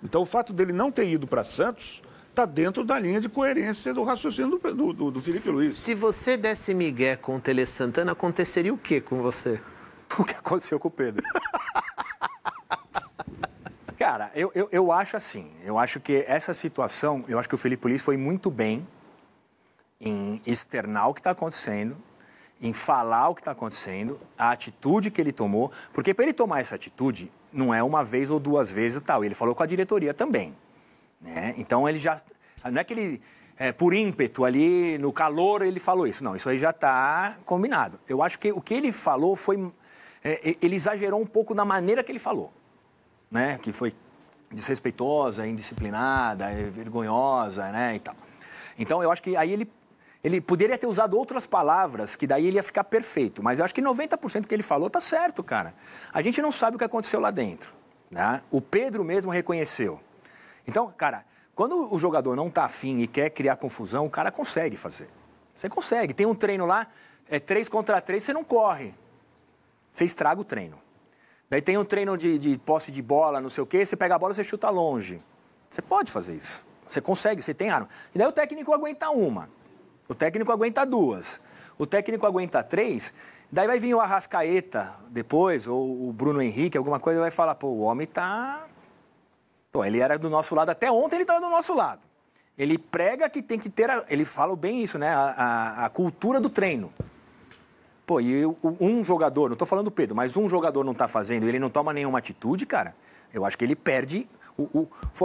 Então, o fato dele não ter ido para Santos está dentro da linha de coerência do raciocínio do Felipe Luiz. Se você desse migué com o Tele Santana, aconteceria o quê com você? O que aconteceu com o Pedro? Cara, eu acho assim, eu acho que essa situação, eu acho que o Felipe Luiz foi muito bem em externar o que está acontecendo, em falar o que está acontecendo, a atitude que ele tomou, porque para ele tomar essa atitude, não é uma vez ou duas vezes e tal, ele falou com a diretoria também, né? Então ele já, não é que ele, por ímpeto ali, no calor, ele falou isso, não, isso aí já está combinado. Eu acho que o que ele falou foi, ele exagerou um pouco na maneira que ele falou. Né, que foi desrespeitosa, indisciplinada, vergonhosa, né, e tal. Então, eu acho que aí ele poderia ter usado outras palavras, que daí ele ia ficar perfeito. Mas eu acho que 90% que ele falou tá certo, cara. A gente não sabe o que aconteceu lá dentro, né? O Pedro mesmo reconheceu. Então, cara, quando o jogador não tá afim e quer criar confusão, o cara consegue fazer. Você consegue. Tem um treino lá, 3 contra 3, você não corre. Você estraga o treino. Daí tem um treino de posse de bola, não sei o quê, você pega a bola e você chuta longe. Você pode fazer isso. Você consegue, você tem arma. E daí o técnico aguenta uma. O técnico aguenta 2. O técnico aguenta 3. Daí vai vir o Arrascaeta depois, ou o Bruno Henrique, alguma coisa, vai falar, pô, o homem tá... Pô, ele era do nosso lado, até ontem ele estava do nosso lado. Ele prega que tem que ter... Ele fala bem isso, né? A cultura do treino. Pô, e um jogador, não estou falando do Pedro, mas um jogador não está fazendo, ele não toma nenhuma atitude, cara, eu acho que ele perde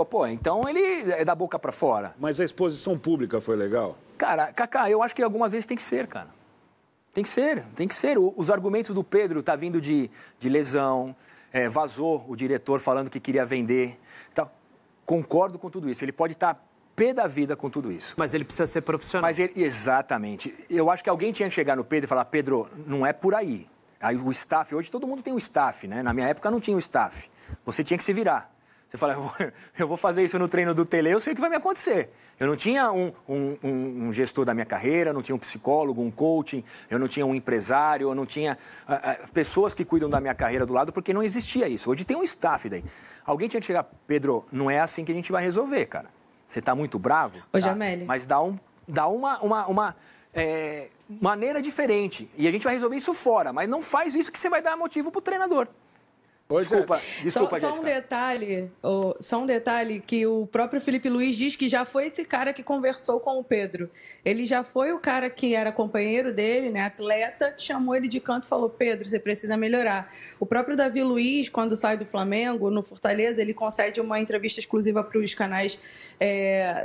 Pô, então ele é da boca para fora. Mas a exposição pública foi legal? Cara, Kaká, eu acho que algumas vezes tem que ser, cara. Tem que ser. Os argumentos do Pedro tá vindo de lesão, vazou o diretor falando que queria vender. Então, concordo com tudo isso, ele pode estar... pé da vida com tudo isso. Mas ele precisa ser profissional. Exatamente. Eu acho que alguém tinha que chegar no Pedro e falar, Pedro, não é por aí. Aí o staff, hoje todo mundo tem um staff, né? Na minha época não tinha um staff. Você tinha que se virar. Você fala, eu vou fazer isso no treino do Tele, eu sei o que vai me acontecer. Eu não tinha um gestor da minha carreira, não tinha um psicólogo, um coaching, eu não tinha um empresário, eu não tinha pessoas que cuidam da minha carreira do lado, porque não existia isso. Hoje tem um staff daí. Alguém tinha que chegar, Pedro, não é assim que a gente vai resolver, cara. Você está muito bravo, Ô, Jameli. Mas dá uma maneira diferente. E a gente vai resolver isso fora, mas não faz isso que você vai dar motivo para o treinador. Oi, Desculpa, só um detalhe que o próprio Felipe Luiz diz que já foi esse cara que conversou com o Pedro. Ele já foi o cara que era companheiro dele, né, atleta, que chamou ele de canto e falou, Pedro, você precisa melhorar. O próprio Davi Luiz, quando sai do Flamengo, no Fortaleza, ele concede uma entrevista exclusiva para os canais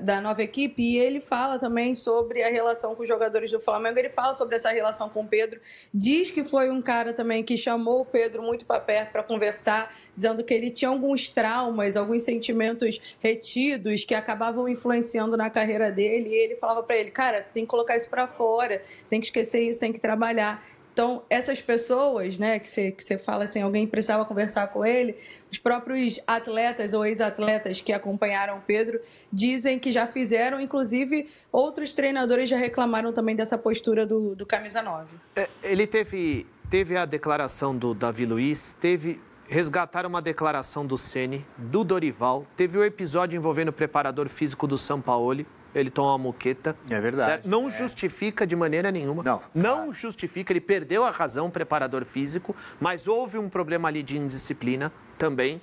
da nova equipe e ele fala também sobre a relação com os jogadores do Flamengo, ele fala sobre essa relação com o Pedro, diz que foi um cara também que chamou o Pedro muito para perto para conversar, dizendo que ele tinha alguns traumas, alguns sentimentos retidos que acabavam influenciando na carreira dele. E ele falava para ele, cara, tem que colocar isso para fora, tem que esquecer isso, tem que trabalhar. Então, essas pessoas, né, que você fala assim, alguém precisava conversar com ele, os próprios atletas ou ex-atletas que acompanharam o Pedro dizem que já fizeram, inclusive outros treinadores já reclamaram também dessa postura do Camisa 9. Ele teve a declaração do Davi Luiz, resgataram uma declaração do Ceni, do Dorival, teve o episódio envolvendo o preparador físico do Sampaoli, ele tomou uma moqueta. É verdade. Certo? Não justifica de maneira nenhuma. Não justifica, ele perdeu a razão, o preparador físico, mas houve um problema ali de indisciplina também.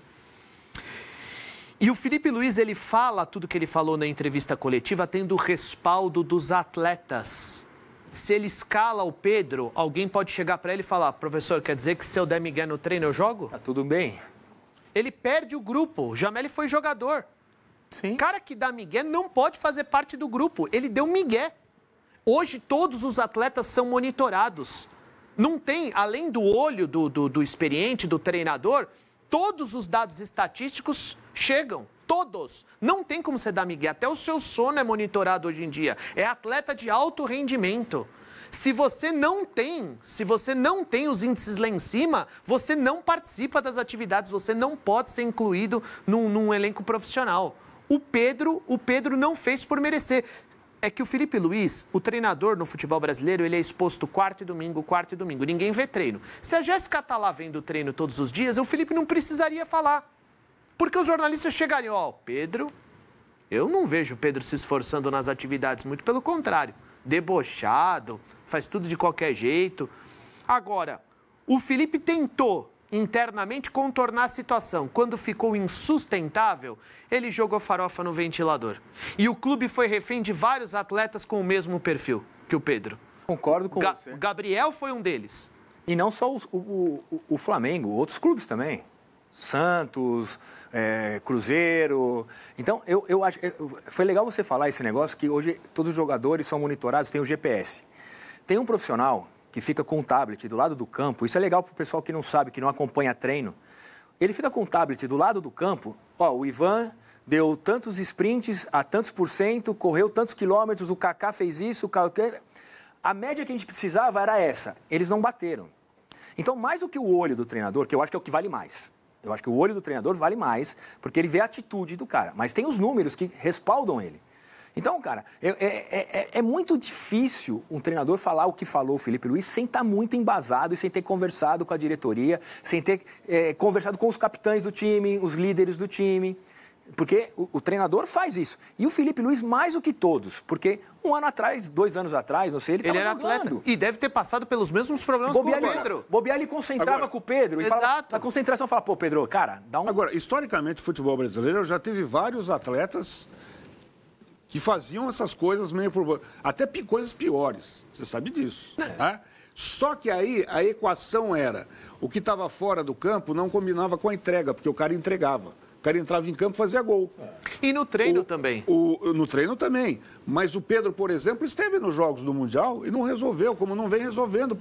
E o Felipe Luiz, ele fala tudo que ele falou na entrevista coletiva, tendo o respaldo dos atletas. Se ele escala o Pedro, alguém pode chegar para ele e falar, professor, quer dizer que se eu der migué no treino eu jogo? Tá tudo bem. Ele perde o grupo. O Jameli foi jogador. Sim. Cara que dá migué não pode fazer parte do grupo. Ele deu migué. Hoje todos os atletas são monitorados. Não tem, além do olho do experiente, do treinador, todos os dados estatísticos chegam. Todos. Não tem como você dar migué. Até o seu sono é monitorado hoje em dia. É atleta de alto rendimento. Se você não tem os índices lá em cima, você não participa das atividades, você não pode ser incluído num elenco profissional. O Pedro não fez por merecer. É que o Felipe Luiz, o treinador no futebol brasileiro, ele é exposto quarta e domingo. Ninguém vê treino. Se a Jéssica tá lá vendo o treino todos os dias, o Felipe não precisaria falar. Porque os jornalistas chegariam, ó, Pedro, eu não vejo o Pedro se esforçando nas atividades, muito pelo contrário, debochado, faz tudo de qualquer jeito. Agora, o Felipe tentou internamente contornar a situação. Quando ficou insustentável, ele jogou farofa no ventilador. E o clube foi refém de vários atletas com o mesmo perfil que o Pedro. Concordo com você. Gabriel foi um deles. E não só o Flamengo, outros clubes também. Santos, Cruzeiro. Então, eu acho... Foi legal você falar esse negócio, que hoje todos os jogadores são monitorados, tem o GPS. Tem um profissional que fica com um tablet do lado do campo. Isso é legal para o pessoal que não sabe, que não acompanha treino. Ele fica com o tablet do lado do campo. Ó, o Ivan deu tantos sprints a tantos %, correu tantos quilômetros, o Kaká fez isso, a média que a gente precisava era essa. Eles não bateram. Então, mais do que o olho do treinador, que eu acho que é o que vale mais. Eu acho que o olho do treinador vale mais, porque ele vê a atitude do cara. Mas tem os números que respaldam ele. Então, cara, é muito difícil um treinador falar o que falou o Felipe Luiz sem estar muito embasado e sem ter conversado com a diretoria, sem ter conversado com os capitães do time, os líderes do time. Porque o treinador faz isso. E o Felipe Luiz mais do que todos. Porque 1 ano atrás, 2 anos atrás, não sei, ele estava jogando. Atleta. E deve ter passado pelos mesmos problemas com o Pedro. Bobear, ele concentrava com o Pedro. Exato. E fala, na concentração fala, pô, Pedro, cara, dá um... Agora, historicamente, o futebol brasileiro já teve vários atletas que faziam essas coisas meio... Até coisas piores. Você sabe disso. Né? Só que aí a equação era... O que estava fora do campo não combinava com a entrega, porque o cara entregava. O cara entrava em campo e fazia gol. E no treino também. No treino também. Mas o Pedro, por exemplo, esteve nos Jogos do Mundial e não resolveu, como não vem resolvendo.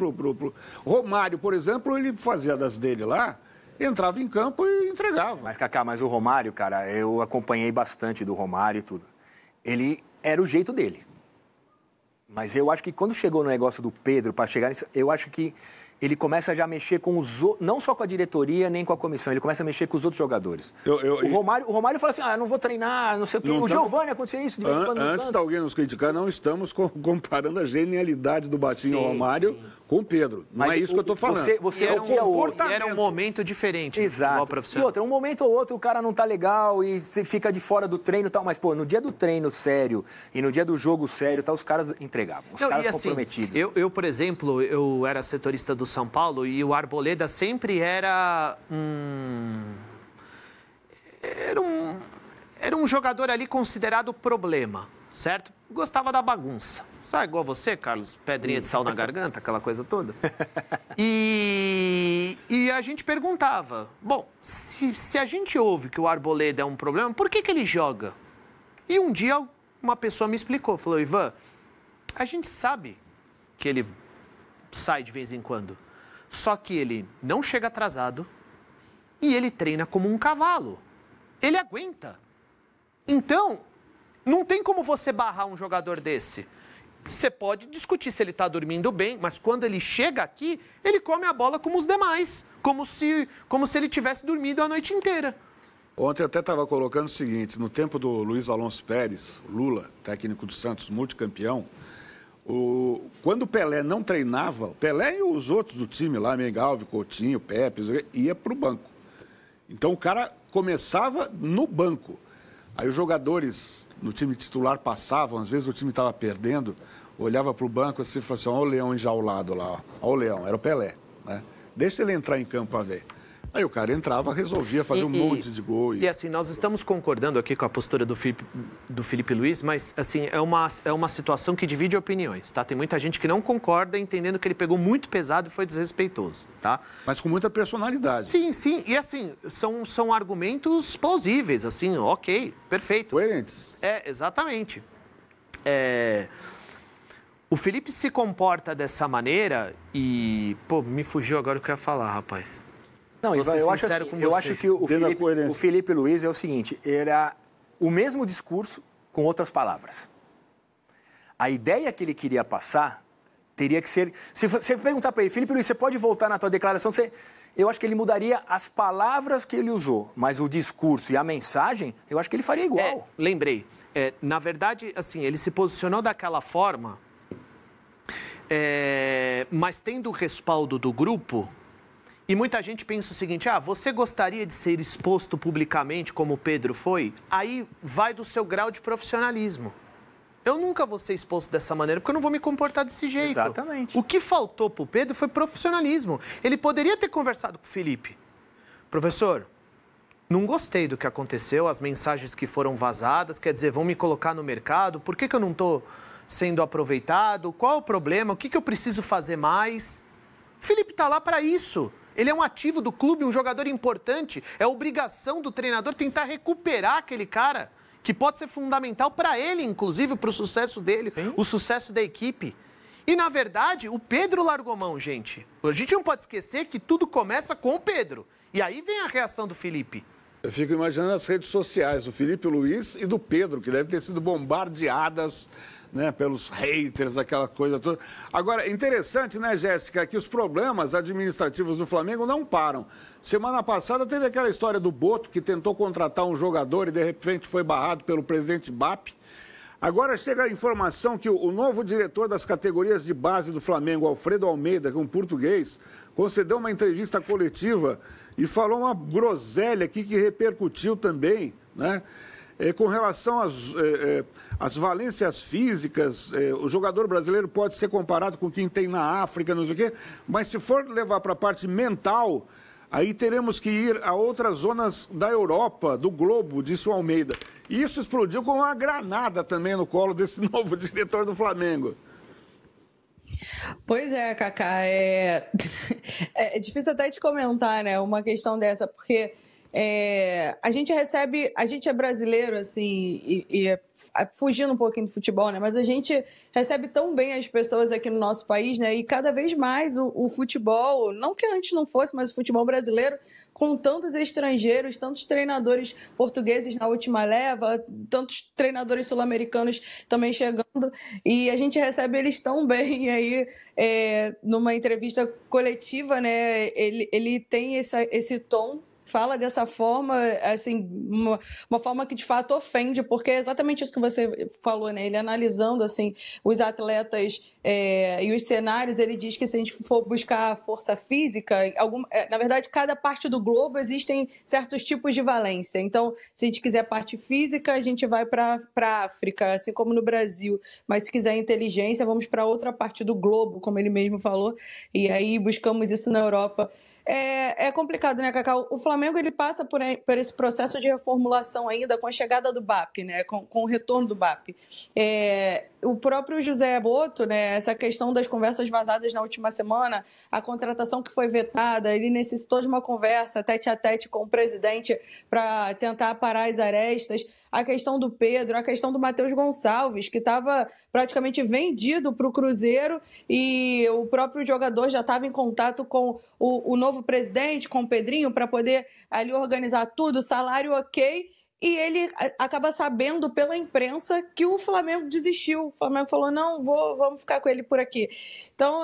Romário, por exemplo, ele fazia das dele lá, entrava em campo e entregava. Mas, Kaká, o Romário, cara, eu acompanhei bastante do Romário e tudo. Ele era o jeito dele. Mas eu acho que quando chegou no negócio do Pedro, para chegar nisso, eu acho que ele começa já a mexer com os outros, não só com a diretoria, nem com a comissão, ele começa a mexer com os outros jogadores. O Romário fala assim, não vou treinar, não sei o quê. O Giovani aconteceu isso. Antes de alguém nos criticar, não estamos comparando a genialidade do Batinho Romário com o Pedro. Não é isso que eu estou falando. Você era um momento diferente. Exato. E outra, um momento ou outro o cara não tá legal e você fica de fora do treino e tal, mas, pô, no dia do treino sério e no dia do jogo sério, os caras entregavam, os caras comprometidos. Eu, por exemplo, eu era setorista do São Paulo e o Arboleda sempre era um jogador ali considerado problema, certo? Gostava da bagunça. Sabe, igual você, Carlos? Pedrinha de sal na garganta, aquela coisa toda. E a gente perguntava, bom, se a gente ouve que o Arboleda é um problema, por que ele joga? E um dia uma pessoa me explicou, falou, Ivan, a gente sabe que ele sai de vez em quando. Só que ele não chega atrasado e ele treina como um cavalo. Ele aguenta. Então, não tem como você barrar um jogador desse. Você pode discutir se ele está dormindo bem, mas quando ele chega aqui, ele come a bola como os demais. Como se ele tivesse dormido a noite inteira. Ontem eu até estava colocando o seguinte, no tempo do Luiz Alonso Pérez, Lula, técnico do Santos, multicampeão, quando o Pelé não treinava, o Pelé e os outros do time lá, Mengalve, Coutinho, Pepe, ia para o banco. Então o cara começava no banco. Aí os jogadores no time titular passavam, às vezes o time estava perdendo, olhava para o banco assim e falava assim, olha o leão enjaulado lá, olha o leão, era o Pelé, né? Deixa ele entrar em campo para ver. Aí o cara entrava, resolvia fazer um monte de gol. E assim, nós estamos concordando aqui com a postura do Felipe Luiz, mas assim, é uma situação que divide opiniões, tá? Tem muita gente que não concorda, entendendo que ele pegou muito pesado e foi desrespeitoso, tá? Mas com muita personalidade. Sim, sim. E assim, são argumentos plausíveis, assim, ok, perfeito. Coerentes. Exatamente. O Felipe se comporta dessa maneira e... Pô, me fugiu agora o que eu ia falar, rapaz. Não, Ivan, eu acho que o Felipe Luiz é o seguinte, era o mesmo discurso com outras palavras. A ideia que ele queria passar teria que ser... Se você perguntar para ele, Felipe Luiz, você pode voltar na tua declaração? Eu acho que ele mudaria as palavras que ele usou, mas o discurso e a mensagem, eu acho que ele faria igual. Lembrei. Na verdade, assim, ele se posicionou daquela forma, mas tendo o respaldo do grupo... E muita gente pensa o seguinte, você gostaria de ser exposto publicamente como o Pedro foi? Aí vai do seu grau de profissionalismo. Eu nunca vou ser exposto dessa maneira, porque eu não vou me comportar desse jeito. Exatamente. O que faltou para o Pedro foi profissionalismo. Ele poderia ter conversado com o Felipe. Professor, não gostei do que aconteceu, as mensagens que foram vazadas, quer dizer, vão me colocar no mercado, por que eu não estou sendo aproveitado? Qual é o problema? O que eu preciso fazer mais? O Felipe está lá para isso. Ele é um ativo do clube, um jogador importante. É obrigação do treinador tentar recuperar aquele cara, que pode ser fundamental para ele, inclusive, para o sucesso dele, sim, o sucesso da equipe. E, na verdade, o Pedro largou mão, gente. A gente não pode esquecer que tudo começa com o Pedro. E aí vem a reação do Felipe. Eu fico imaginando as redes sociais do Felipe Luiz e do Pedro, que devem ter sido bombardeadas, né, pelos haters, aquela coisa toda. Agora, interessante, né, Jéssica, que os problemas administrativos do Flamengo não param. Semana passada teve aquela história do Boto, que tentou contratar um jogador e, de repente, foi barrado pelo presidente BAP. Agora chega a informação que o novo diretor das categorias de base do Flamengo, Alfredo Almeida, que é um português, concedeu uma entrevista coletiva e falou uma groselha aqui que repercutiu também, né? Com relação às valências físicas, o jogador brasileiro pode ser comparado com quem tem na África, não sei o quê, mas se for levar para a parte mental, aí teremos que ir a outras zonas da Europa, do globo, disse o Almeida. E isso explodiu com uma granada também no colo desse novo diretor do Flamengo. Pois é, Cacá, é difícil até de comentar, né, uma questão dessa, porque a gente é brasileiro, assim, fugindo um pouquinho do futebol, né? Mas a gente recebe tão bem as pessoas aqui no nosso país, né? E cada vez mais o futebol, não que antes não fosse, mas o futebol brasileiro, com tantos estrangeiros, tantos treinadores portugueses na última leva, tantos treinadores sul-americanos também chegando, e a gente recebe eles tão bem aí, numa entrevista coletiva, né? Ele tem esse tom, fala dessa forma, assim, uma forma que de fato ofende, porque é exatamente isso que você falou, né? Ele analisando, assim, os atletas e os cenários, ele diz que se a gente for buscar força física, na verdade, cada parte do globo existem certos tipos de valência. Então, se a gente quiser parte física, a gente vai para a África, assim como no Brasil. Mas se quiser inteligência, vamos para outra parte do globo, como ele mesmo falou, e aí buscamos isso na Europa. É complicado, né, Cacau? O Flamengo ele passa por esse processo de reformulação ainda com a chegada do BAP, né? Com o retorno do BAP. O próprio José Boto, né? Essa questão das conversas vazadas na última semana, a contratação que foi vetada, ele necessitou de uma conversa tete a tete com o presidente para tentar parar as arestas. A questão do Pedro, a questão do Matheus Gonçalves, que estava praticamente vendido para o Cruzeiro e o próprio jogador já estava em contato com o novo presidente, com o Pedrinho, para poder ali organizar tudo, salário ok, e ele acaba sabendo pela imprensa que o Flamengo desistiu. O Flamengo falou, não, vamos ficar com ele por aqui. Então,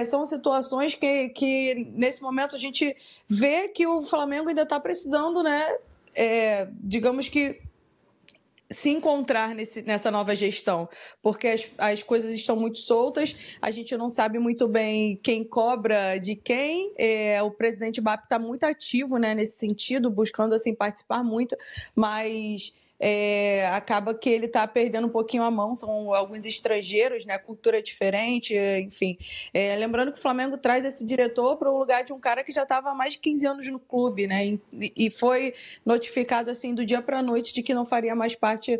são situações que nesse momento a gente vê que o Flamengo ainda está precisando, né, digamos que se encontrar nessa nova gestão, porque as coisas estão muito soltas, a gente não sabe muito bem quem cobra de quem, o presidente BAP está muito ativo, né, nesse sentido, buscando assim, participar muito, mas acaba que ele está perdendo um pouquinho a mão, são alguns estrangeiros, né, cultura diferente, enfim. Lembrando que o Flamengo traz esse diretor para o lugar de um cara que já estava há mais de 15 anos no clube, né, e foi notificado assim do dia para a noite de que não faria mais parte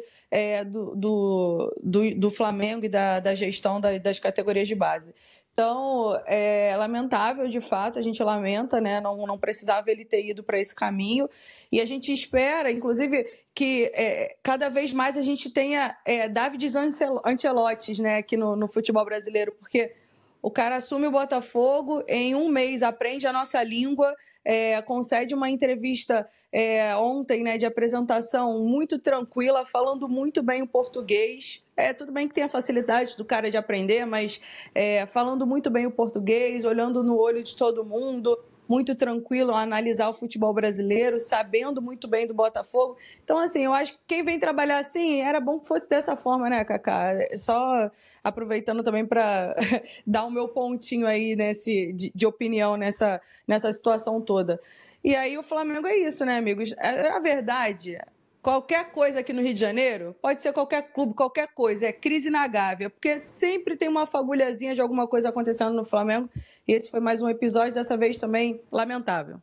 do Flamengo e da gestão das categorias de base. Então, é lamentável, de fato, a gente lamenta, né? Não precisava ele ter ido para esse caminho. E a gente espera, inclusive, que cada vez mais a gente tenha David Ancelotti, né, aqui no futebol brasileiro, porque o cara assume o Botafogo, em um mês aprende a nossa língua, concede uma entrevista ontem, né, de apresentação muito tranquila, falando muito bem o português. Tudo bem que tem a facilidade do cara de aprender, mas falando muito bem o português, olhando no olho de todo mundo, muito tranquilo a analisar o futebol brasileiro, sabendo muito bem do Botafogo. Então, assim, eu acho que quem vem trabalhar assim, era bom que fosse dessa forma, né, Cacá? Só aproveitando também para dar o meu pontinho aí de opinião nessa situação toda. E aí o Flamengo é isso, né, amigos? A verdade, qualquer coisa aqui no Rio de Janeiro, pode ser qualquer clube, qualquer coisa, é crise na Gávea, porque sempre tem uma fagulhazinha de alguma coisa acontecendo no Flamengo, e esse foi mais um episódio, dessa vez também lamentável.